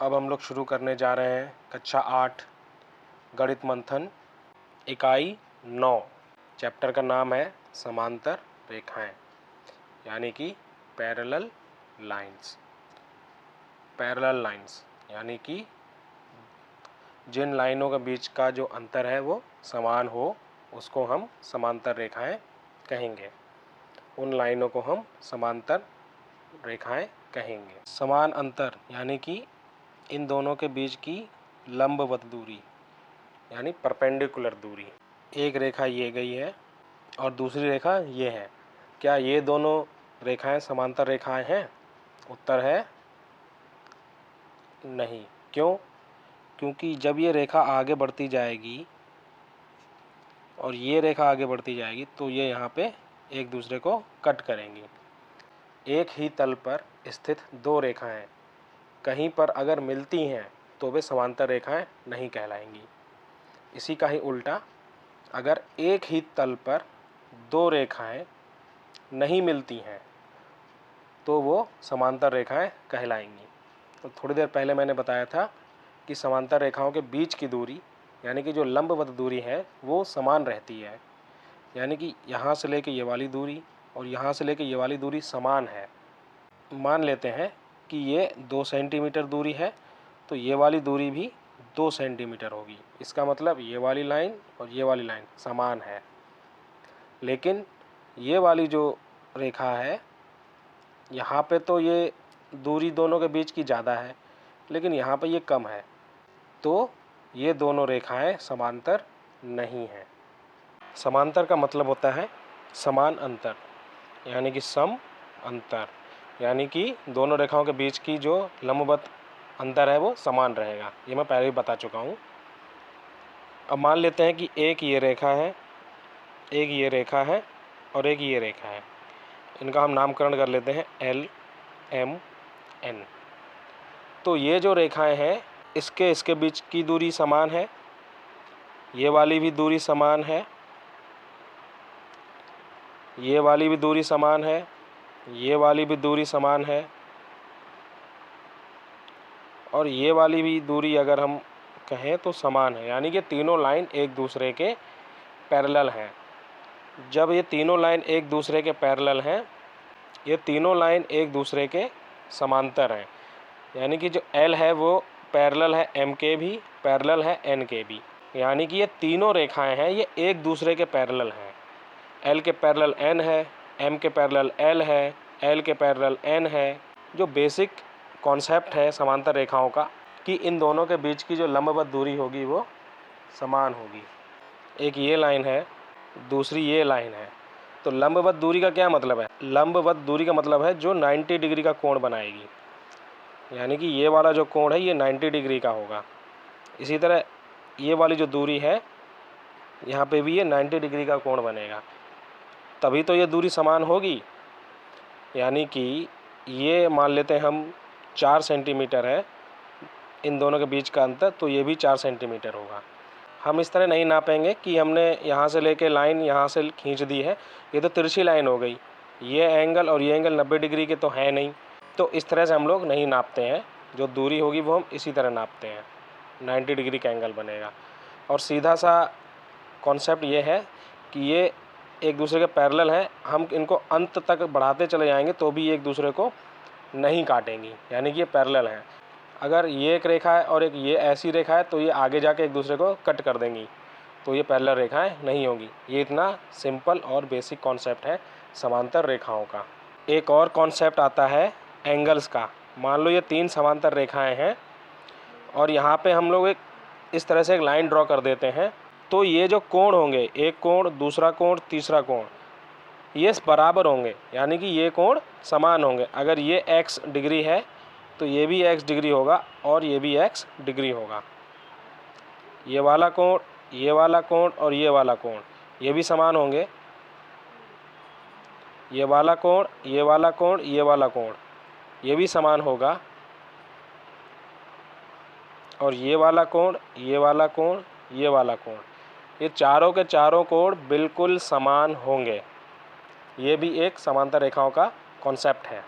अब हम लोग शुरू करने जा रहे हैं कक्षा 8 गणित मंथन इकाई 9। चैप्टर का नाम है समांतर रेखाएं यानी कि पैरेलल लाइंस। पैरेलल लाइंस यानी कि जिन लाइनों के बीच का जो अंतर है वो समान हो, उसको हम समांतर रेखाएं कहेंगे। उन लाइनों को हम समांतर रेखाएं कहेंगे। समान अंतर यानी कि इन दोनों के बीच की लंबवत दूरी यानी परपेंडिकुलर दूरी। एक रेखा ये गई है और दूसरी रेखा ये है। क्या ये दोनों रेखाएं समांतर रेखाएं हैं? उत्तर है नहीं। क्यों? क्योंकि जब ये रेखा आगे बढ़ती जाएगी और ये रेखा आगे बढ़ती जाएगी तो ये यहाँ पे एक दूसरे को कट करेंगी। एक ही तल पर स्थित दो रेखाएं कहीं पर अगर मिलती हैं तो वे समांतर रेखाएं नहीं कहलाएंगी। इसी का ही उल्टा, अगर एक ही तल पर दो रेखाएं नहीं मिलती हैं तो वो समांतर रेखाएं कहलाएंगी। तो थोड़ी देर पहले मैंने बताया था कि समांतर रेखाओं के बीच की दूरी यानी कि जो लंबवत दूरी है वो समान रहती है। यानी कि यहाँ से लेके ये वाली दूरी और यहाँ से लेके ये वाली दूरी समान है। मान लेते हैं कि ये 2 सेंटीमीटर दूरी है तो ये वाली दूरी भी 2 सेंटीमीटर होगी। इसका मतलब ये वाली लाइन और ये वाली लाइन समान है। लेकिन ये वाली जो रेखा है यहाँ पे तो ये दूरी दोनों के बीच की ज़्यादा है, लेकिन यहाँ पे ये कम है, तो ये दोनों रेखाएं समांतर नहीं हैं। समांतर का मतलब होता है समान अंतर यानी कि सम अंतर, यानी कि दोनों रेखाओं के बीच की जो लंबवत अंतर है वो समान रहेगा। ये मैं पहले ही बता चुका हूँ। अब मान लेते हैं कि एक ये रेखा है, एक ये रेखा है और एक ये रेखा है। इनका हम नामकरण कर लेते हैं L, M, N। तो ये जो रेखाएं हैं इसके बीच की दूरी समान है, ये वाली भी दूरी समान है, ये वाली भी दूरी समान है, ये वाली भी दूरी समान है और ये वाली भी दूरी अगर हम कहें तो समान है। यानी कि तीनों लाइन एक दूसरे के पैरेलल हैं। जब ये तीनों लाइन एक दूसरे के पैरेलल हैं, ये तीनों लाइन एक दूसरे के समांतर हैं। यानी कि जो L है वो पैरेलल है M के भी, पैरेलल है N के भी। यानी कि ये तीनों रेखाएं हैं ये एक दूसरे के पैरेलल हैं। L के पैरेलल N है, M के पैरेलल L है, L के पैरेलल N है। जो बेसिक कॉन्सेप्ट है समांतर रेखाओं का कि इन दोनों के बीच की जो लंबवत दूरी होगी वो समान होगी। एक ये लाइन है, दूसरी ये लाइन है। तो लंबवत दूरी का क्या मतलब है? लंबवत दूरी का मतलब है जो 90 डिग्री का कोण बनाएगी। यानी कि ये वाला जो कोण है ये 90 डिग्री का होगा। इसी तरह ये वाली जो दूरी है यहाँ पे भी ये 90 डिग्री का कोण बनेगा, तभी तो ये दूरी समान होगी। यानी कि ये मान लेते हैं हम 4 सेंटीमीटर है इन दोनों के बीच का अंतर, तो ये भी 4 सेंटीमीटर होगा। हम इस तरह नहीं नापेंगे कि हमने यहाँ से लेके लाइन यहाँ से खींच दी है, ये तो तिरछी लाइन हो गई, ये एंगल और ये एंगल 90 डिग्री के तो है नहीं। तो इस तरह से हम लोग नहीं नापते हैं। जो दूरी होगी वो हम इसी तरह नापते हैं, 90 डिग्री का एंगल बनेगा। और सीधा सा कॉन्सेप्ट ये है कि ये एक दूसरे के पैरेलल हैं, हम इनको अंत तक बढ़ाते चले जाएंगे तो भी एक दूसरे को नहीं काटेंगी। यानी कि ये पैरेलल हैं। अगर ये एक रेखा है और एक ये ऐसी रेखा है तो ये आगे जाके एक दूसरे को कट कर देंगी, तो ये पैरेलल रेखाएं नहीं होंगी। ये इतना सिंपल और बेसिक कॉन्सेप्ट है समांतर रेखाओं का। एक और कॉन्सेप्ट आता है एंगल्स का। मान लो ये 3 समांतर रेखाएं हैं और यहाँ पे हम लोग एक इस तरह से एक लाइन ड्रॉ कर देते हैं, तो ये जो कोण होंगे, एक कोण, दूसरा कोण, तीसरा कोण, ये बराबर होंगे। यानी कि ये कोण समान होंगे। अगर ये x डिग्री है तो ये भी x डिग्री होगा और ये भी x डिग्री होगा। ये वाला कोण, ये वाला कोण और ये वाला कोण ये भी समान होंगे। ये वाला कोण, ये वाला कोण, ये वाला कोण ये भी समान होगा। और ये वाला कोण, ये वाला कोण, ये वाला कोण, ये चारों के चारों कोण बिल्कुल समान होंगे। ये भी एक समांतर रेखाओं का कॉन्सेप्ट है।